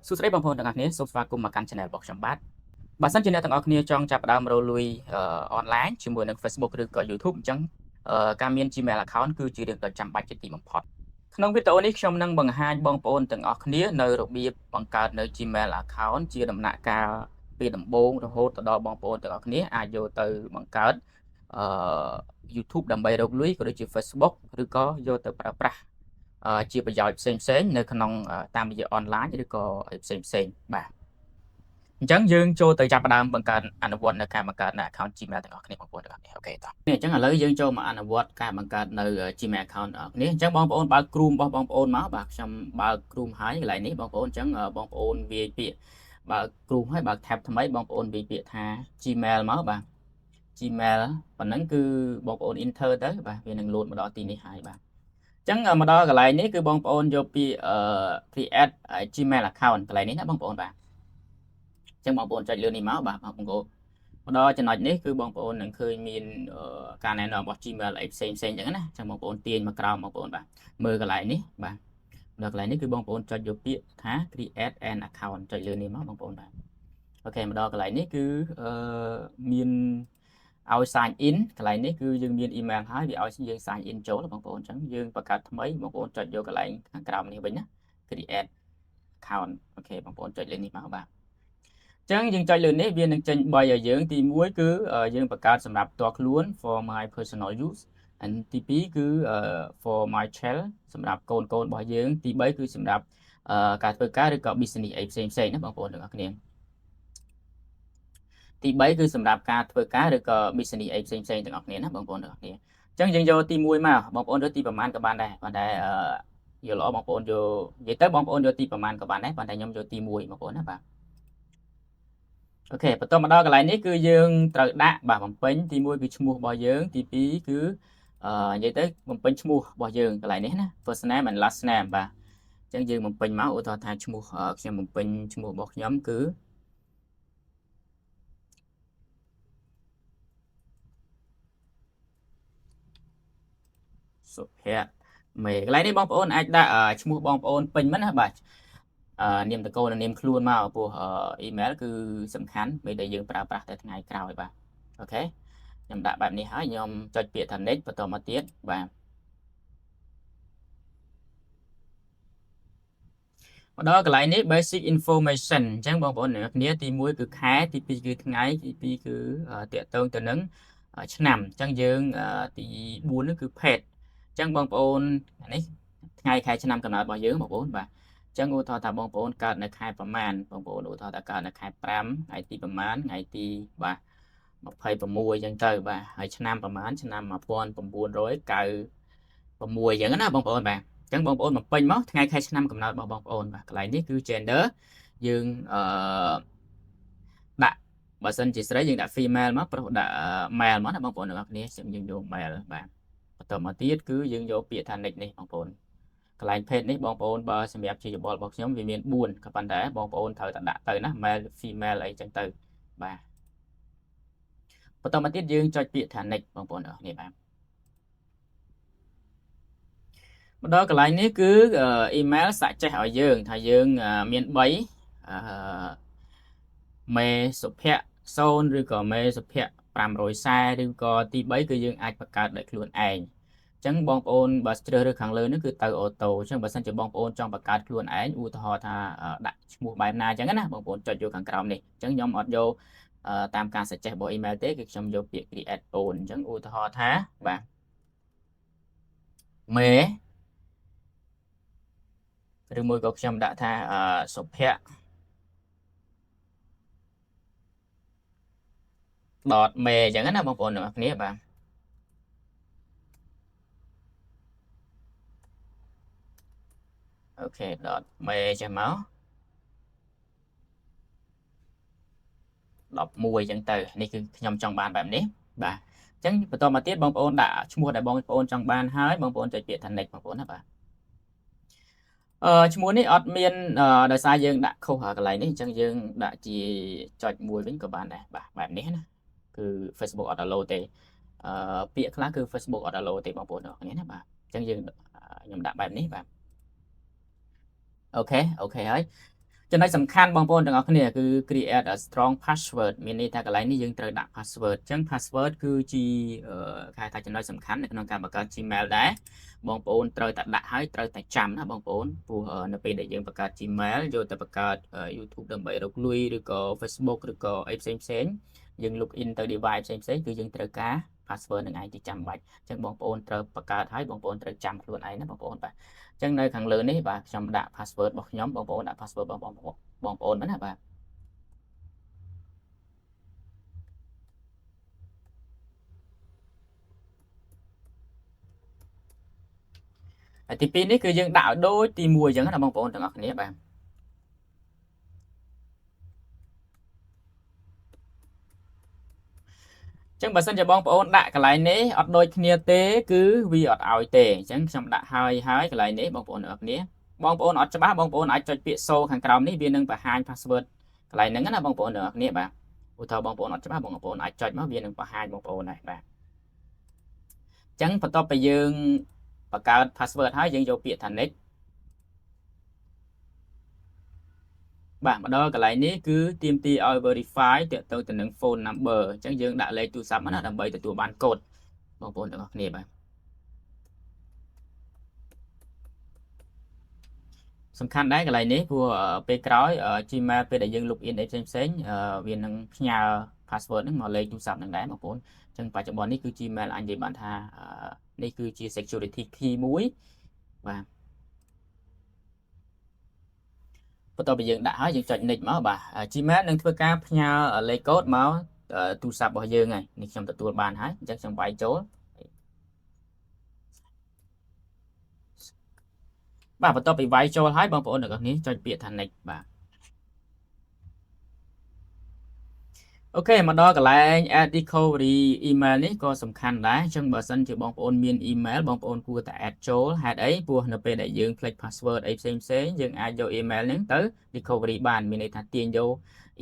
សួស្តីបងប្អូនទាំងអស់គ្នាសូមស្វាគមន៍មកកាន់ Channel របស់ខ្ញុំបាទបើសិនជាអ្នកទាំងអស់គ្នាចង់ចាប់ផ្ដើមរកលុយអនឡាញជាមួយនឹង Facebook ឬក៏ YouTube អញ្ចឹងការមាន Gmail account គឺជារឿងដ៏ចាំបាច់ជាទីបំផុតក្នុងវីដេអូនេះខ្ញុំនឹងបង្ហាញបងប្អូនទាំងអស់គ្នានៅរបៀបបង្កើតនៅ Gmail account ជាដំណាក់កាលពីដំបូងរហូតទៅដល់បងប្អូនទាំងអស់គ្នាអាចយកទៅបង្កើតYouTube ដើម្បីរកលុយក៏ដូចជា Facebook ឬក៏យកទៅប្រើប្រាស់ជាប្រយោជន៍ផ្សេងៗនៅក្នុងតាមរយៈអនឡាញឬក៏ផ្សេងៗបាទអញ្ចឹងយើងចូលទៅចាប់ផ្ដើមបង្កើតអនុវត្តនៅការបង្កើតនៅ account Gmail ទាំងអស់គ្នាបងប្អូនទាំងអស់គ្នាអូខេតោះនេះអញ្ចឹងឥឡូវយើងចូលមកអនុវត្តការបង្កើតនៅ Gmail account ទាំងអស់គ្នាអញ្ចឹងបងប្អូនបើក Chrome របស់បងប្អូនមកបាទខ្ញុំបើក Chrome ហើយកន្លែងនេះបងប្អូនអញ្ចឹងបងប្អូនវាយពាក្យបើក Chrome ហើយបើក tab ថ្មីបងប្អូនវាយពាក្យថា Gmail មកបាទ Gmail ប៉ុណ្ណឹងគឺបងប្អូន enter ទៅបាទវានឹង load មកដល់ទីនេះហើយបាទអញ្ចឹងមកដល់កន្លែងនេះគឺបងប្អូនយកពី create Gmail account កន្លែងនេះណាបងប្អូនបាទអញ្ចឹងបងប្អូនចុចលើនេះមកបាទបងប្អូនមកដល់ចំណុចនេះគឺបងប្អូននឹងឃើញមានការណែនាំរបស់ Gmail អីផ្សេងៗអញ្ចឹងណាអញ្ចឹងបងប្អូនទាញមកក្រោមបងប្អូនបាទមើលកន្លែងនេះបាទដល់កន្លែងនេះគឺបងប្អូនចុចយកពាក្យថា create an account ចុចលើនេះមកបងប្អូនបាទអូខេមកដល់កន្លែងនេះគឺមានឲ្យ sign in កន្លែងនេះគឺយើងមាន email ហើយវាឲ្យយើង sign in ចូលបងប្អូនអញ្ចឹងយើងបង្កើតថ្មីបងប្អូនចុចយកកន្លែងខាងក្រោមនេះវិញណា create account អូខេបងប្អូនចុចលើនេះមកបាទអញ្ចឹងយើងចុចលើនេះវានឹងចេញ3ឲ្យយើងទី1គឺយើងបង្កើតសម្រាប់ផ្ទាល់ខ្លួន for my personal use and ទី2គឺ for my child សម្រាប់កូនរបស់យើងទី3គឺសម្រាប់ការធ្វើការឬក៏ business អីផ្សេងៗណាបងប្អូនទាំងអស់គ្នាទី3គឺសម្រាប់ការធ្វើការឬក៏ business អីផ្សេងៗទាំងអស់គ្នាណាបងប្អូនទាំងអស់គ្នាអញ្ចឹងយើងយកទី1មកបងប្អូនយកទីប្រមាណក៏បានដែរប៉ុន្តែយកល្អបងប្អូនយកនិយាយទៅបងប្អូនយកទីប្រមាណក៏បានដែរប៉ុន្តែខ្ញុំយកទី1បងប្អូនណាបាទអូខេបន្ទាប់មកដល់កន្លែងនេះគឺយើងត្រូវដាក់បាទបំពេញទី1គឺឈ្មោះរបស់យើងទី2គឺនិយាយទៅបំពេញឈ្មោះរបស់យើងកន្លែងនេះណា first name and last name បាទអញ្ចឹងយើងបំពេញមកឧទាហរណ៍ថាឈ្មោះខ្ញុំបំពេញឈ្មោះរបស់ខ្ញុំគឺសុភ័ក្រមេកន្លែងនេះបងប្អូនអាចដាក់ឈ្មោះបងប្អូនពេញមិនណាបាទនាមតកូលនិងនាមខ្លួនមកព្រោះ email គឺសំខាន់ពេលដែលយើងប្រើប្រាស់តែថ្ងៃក្រោយបាទអូខេខ្ញុំដាក់បែបនេះហើយខ្ញុំចុចពាក្យថា next បន្តមកទៀតបាទមកដល់កន្លែងនេះ basic information អញ្ចឹងបងប្អូនអ្នកគ្នាទី1គឺខែទី2គឺថ្ងៃទី2គឺតាក់ទងទៅនឹងឆ្នាំអញ្ចឹងយើងទី4នេះគឺ page អញ្ចឹងបងប្អូននេះថ្ងៃខែឆ្នាំកំណើតរបស់យើងបងប្អូនបាទអញ្ចឹងឧទាហរណ៍ថាបងប្អូនកើតនៅខែប្រមាណបងប្អូនឧទាហរណ៍ថាកើតនៅខែ5ថ្ងៃទីប្រមាណថ្ងៃទីបាទ26អញ្ចឹងទៅបាទហើយឆ្នាំប្រមាណឆ្នាំ1996អញ្ចឹងណាបងប្អូនបាទអញ្ចឹងបងប្អូនបំពេញមកថ្ងៃខែឆ្នាំកំណើតរបស់បងប្អូនបាទកន្លែងនេះគឺ gender យើងដាក់បើសិនជាស្រីយើងដាក់ female មកប្រុសដាក់ male មកណាបងប្អូនទាំងអស់គ្នាយើងយក male បាទបន្តមកទៀតគឺយើងយកពាក្យថា next នេះបងប្អូនកន្លែង page នេះបងប្អូនបើសម្រាប់ជាយោបល់របស់ខ្ញុំវាមាន4ក៏ប៉ុន្តែបងប្អូនត្រូវតែដាក់ទៅណា male female អីចឹងទៅបាទបន្តមកទៀតយើងចុចពាក្យថា next បងប្អូនទាំងអស់គ្នាបាទមកដល់កន្លែងនេះគឺ email សាក់ចេះឲ្យយើងថាយើងមាន3មេសុភ័ក្រ0ឬក៏មេសុភ័ក្រ540ឬក៏ទី3គឺយើងអាចបង្កើតដោយខ្លួនឯងអញ្ចឹងបងប្អូនបើជ្រើសរើសខាងលើនេះគឺទៅអូតូអញ្ចឹងបើសិនជាបងប្អូនចង់បង្កើតខ្លួនឯងឧទាហរណ៍ថាដាក់ឈ្មោះបែបណាអញ្ចឹងណាបងប្អូនចុចយកខាងក្រោមនេះអញ្ចឹងខ្ញុំអត់យកតាមការ suggest របស់ email ទេគឺខ្ញុំយកពាក្យ create own អញ្ចឹងឧទាហរណ៍ថាបាទមេឬមួយក៏ខ្ញុំដាក់ថាសុភ័ក្រដតមេអញ្ចឹងណាបងប្អូនទាំងអស់គ្នាបាទអូខេដតមេចេះមក11អញ្ចឹងទៅនេះគឺខ្ញុំចង់បានបែបនេះបាទអញ្ចឹងបន្តមកទៀតបងប្អូនដាក់ឈ្មោះដែលបងប្អូនចង់បានហើយបងប្អូនចុចពាក្យថា next បងប្អូនណាបាទឈ្មោះនេះអត់មានដោយសារយើងដាក់ខុសកន្លែងនេះអញ្ចឹងយើងដាក់ជាចុចមួយវិញក៏បានដែរបាទបែបនេះណាគឺ Facebook អត់ allow ទេពាក្យខ្លះគឺ Facebook អត់ allow ទេបងប្អូនទាំងអស់គ្នាណាបាទអញ្ចឹងយើងខ្ញុំដាក់បែបនេះបាទអូខេហើយ ចំណុចសំខាន់បងប្អូនទាំងអស់គ្នាគឺ create a strong password មានន័យថាកន្លែងនេះយើងត្រូវដាក់ password អញ្ចឹង password គឺជាគេហៅថាចំណុចសំខាន់នៅក្នុងការបង្កើត Gmail ដែរបងប្អូនត្រូវតែដាក់ហើយត្រូវតែចាំណាបងប្អូនព្រោះនៅពេលដែលយើងបង្កើត Gmail យកទៅបង្កើត YouTube ដើម្បីរកលុយឬក៏ Facebook ឬក៏អីផ្សេងយើង log in ទៅ device ផ្សេងគឺយើងត្រូវការ password នឹងឯងជាចាំបាច់អញ្ចឹងបងប្អូនត្រូវបង្កើតហើយបងប្អូនត្រូវចាំខ្លួនឯងណាបងប្អូនបាទអញ្ចឹងនៅខាងលើនេះបាទខ្ញុំដាក់ password របស់ខ្ញុំបងប្អូនដាក់ password បងប្អូនណាបាទហើយទី2នេះគឺយើងដាក់ឲ្យដូចទី1អញ្ចឹងណាបងប្អូនទាំងអស់គ្នាបាទចឹងបើសិនជាបងប្អូនដាក់កន្លែងនេះអត់ដូចគ្នាទេគឺវាអត់ឲ្យទេអញ្ចឹងខ្ញុំដាក់ហើយកន្លែងនេះបងប្អូនទាំងអស់គ្នាបងប្អូនអត់ច្បាស់បងប្អូនអាចចុចពាក្យសូខាងក្រោមនេះវានឹងបង្ហាញ password កន្លែងហ្នឹងណាបងប្អូនទាំងអស់គ្នាបាទឧទាហរណ៍បងប្អូនអត់ច្បាស់បងប្អូនអាចចុចមកវានឹងបង្ហាញបងប្អូនដែរបាទអញ្ចឹងបន្ទាប់ពីយើងបង្កើត password ហើយយើងយកពាក្យថា next បាទមកដល់កន្លែងនេះគឺទាមទារឲ្យ verify ទាក់ទងទៅនឹង phone number អញ្ចឹងយើងដាក់លេខទូរស័ព្ទមកណាដើម្បីទទួលបានកូដបងប្អូនទាំងអស់គ្នាបាទសំខាន់ដែរកន្លែងនេះព្រោះពេលក្រោយ Gmail ពេលដែលយើង log in អីផ្សេងវានឹងផ្ញើ password ហ្នឹងមកលេខទូរស័ព្ទហ្នឹងដែរបងប្អូនអញ្ចឹងបច្ចុប្បន្ននេះគឺ Gmail អាចនិយាយបានថានេះគឺជា security key មួយបាទបន្ទាប់ពីយើងដាក់ហើយយើងចុច next មកបាទ Gmail នឹងធ្វើការផ្ញើលេខកូដមកទូរស័ព្ទរបស់យើងហើយនេះខ្ញុំទទួលបានហើយអញ្ចឹងខ្ញុំវាយចូលបាទបន្ទាប់ពីវាយចូលហើយបងប្អូនទាំងអស់គ្នាចុចពាក្យថា next បាទអូខេមកដល់កន្លែង add recovery email នេះក៏សំខាន់ដែរអញ្ចឹងបើសិនជាបងប្អូនមាន email បងប្អូនគួរតែ add ចូលហេតុអីព្រោះនៅពេលដែលយើងភ្លេច password អីផ្សេងយើងអាចយក email ហ្នឹងទៅ recovery បានមានន័យថាទាញយក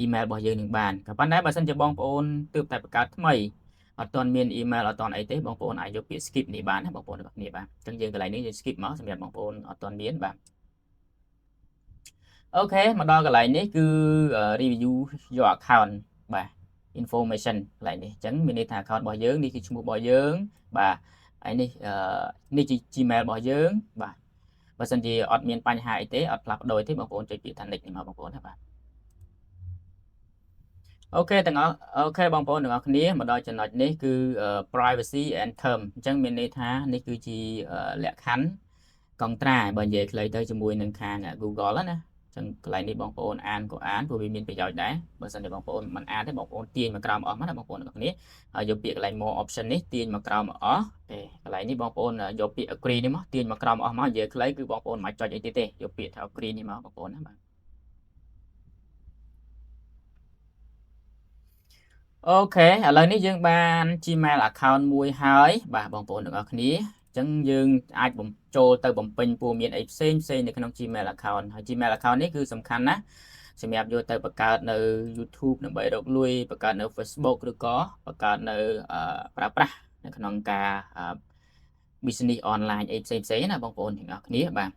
email របស់យើងនឹងបានក៏ប៉ុន្តែបើសិនជាបងប្អូនទើបតែបង្កើតថ្មីអត់ទាន់មាន email អត់ទាន់អីទេបងប្អូនអាចយកពាក្យ skip នេះបានណាបងប្អូនទាំងអស់គ្នាបាទអញ្ចឹងយើងកន្លែងនេះយើង skip មកសម្រាប់បងប្អូនអត់ទាន់មានបាទអូខេមកដល់កន្លែងនេះគឺ review your account បាទ information កន្លែងនេះអញ្ចឹងមានន័យថា account របស់យើងនេះគឺឈ្មោះរបស់យើងបាទហើយនេះជា Gmail របស់យើងបាទបើសិនជាអត់មានបញ្ហាអីទេអត់ផ្លាស់ប្ដូរទេបងប្អូនចុចពាក្យថា next នេះមកបងប្អូនណាបាទអូខេបងប្អូនទាំងអស់គ្នាមកដល់ចំណុចនេះគឺ privacy and term អញ្ចឹងមានន័យថានេះគឺជាលក្ខខណ្ឌកងត្រាបើនិយាយខ្លីទៅជាមួយនឹងខាង Google ណាចឹងកន្លែងនេះបងប្អូនអានក៏អានព្រោះវាមានប្រយោជន៍ដែរបើសិនជាបងប្អូនមិនអានទេបងប្អូនទាញមកក្រោមអស់មកណាបងប្អូនទាំងអស់គ្នាហើយយកពាក្យកន្លែង more option នេះទាញមកក្រោមអស់ទេកន្លែងនេះបងប្អូនយកពាក្យ agree នេះមកទាញមកក្រោមអស់មកនិយាយខ្លីគឺបងប្អូនមិនចុចអីទៀតទេយកពាក្យថា agree នេះមកបងប្អូនណាបាទអូខេឥឡូវនេះយើងបាន Gmail account មួយហើយបាទបងប្អូនទាំងអស់គ្នាអញ្ចឹងយើងអាចចូលទៅបំពេញព័ត៌មានអីផ្សេងនៅក្នុង Gmail account ហើយ Gmail account នេះគឺសំខាន់ណាស់សម្រាប់យកទៅបង្កើតនៅ YouTube ដើម្បីរកលុយបង្កើតនៅ Facebook ឬក៏បង្កើតនៅប្រើប្រាស់នៅក្នុងការ business online អីផ្សេងណាបងប្អូនទាំងអស់គ្នាបាទ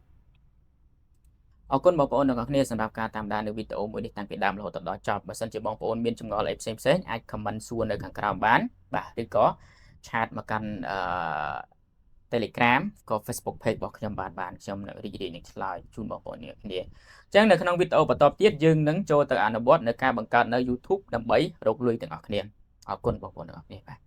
អរគុណបងប្អូនទាំងអស់គ្នាសម្រាប់ការតាមដាននៅវីដេអូមួយនេះតាំងពីដើមរហូតដល់ចប់បើសិនជាបងប្អូនមានចម្ងល់អីផ្សេងអាច comment សួរនៅខាងក្រោមបានបាទឬក៏ឆាតមកកាន់Telegram ក៏ Facebook page របស់ខ្ញុំបានខ្ញុំនឹងរីករាយនឹងឆ្លើយជូនបងប្អូនគ្នាអញ្ចឹងនៅក្នុងវីដេអូបន្តទៀតយើងនឹងចូលទៅអនុវត្តនៅការបង្កើតនៅ YouTube ដើម្បីរកលុយទាំងអស់គ្នាអរគុណបងប្អូនទាំងអស់គ្នាបាទ